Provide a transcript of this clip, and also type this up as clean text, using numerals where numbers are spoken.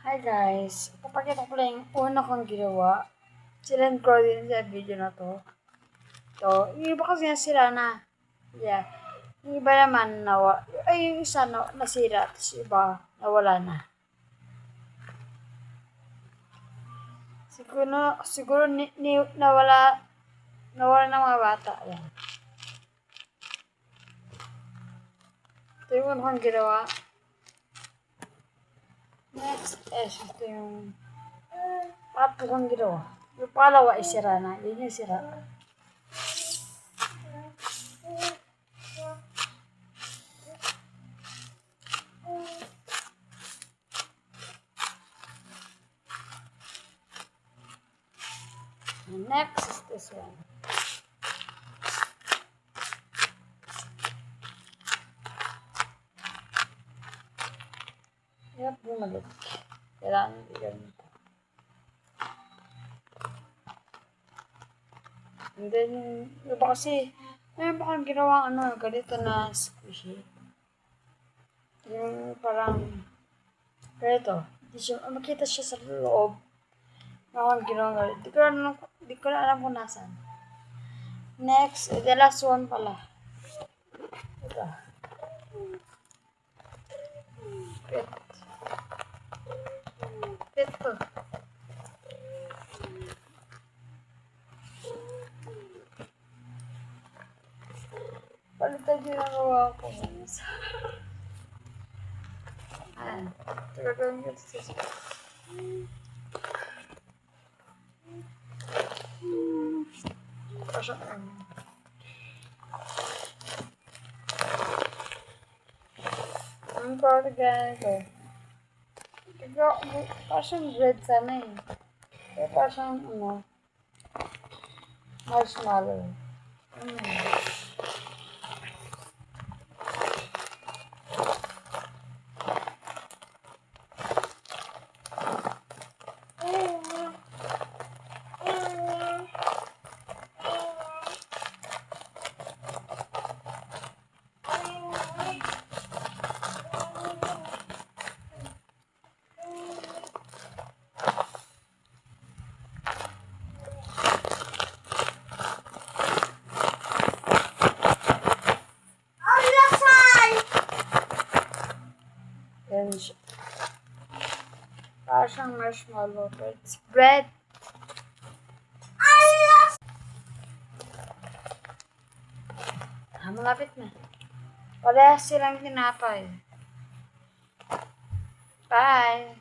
Hi guys, papakita ko lang yung una kong ginawa. Sinend ko din sa video na to. Yung iba kasi nasira na. Yeah. Yung iba naman yung isa nasira, tapos yung iba nawala na. Siguro nawala ng mga bata. Yan. Ito yung una kong ginawa. Next is ito yung pangatlo kong ginawa. Yung pangalawa ay sira na. Yun yung sira. And next is this one. Yep, bumalik. Kailangan i-ganito. And then, iba kasi, mayroon pa akong ginawang ganito na squishy. Yung parang, ganito. Makita siya sa loob. Mayroon akong ginawang ganito. Di ko na alam kung nasan. Next, the last one pala. Ito. Ito. Palitan yung nagawa ko. Ayan. Gagawin ko ito sa ang parang ganito. Parang bread sana eh. Kaya parang marshmallow. Yan siya. Parang siyang marshmallow, but it's bread. Malapit na. Parehas silang tinapay. Bye!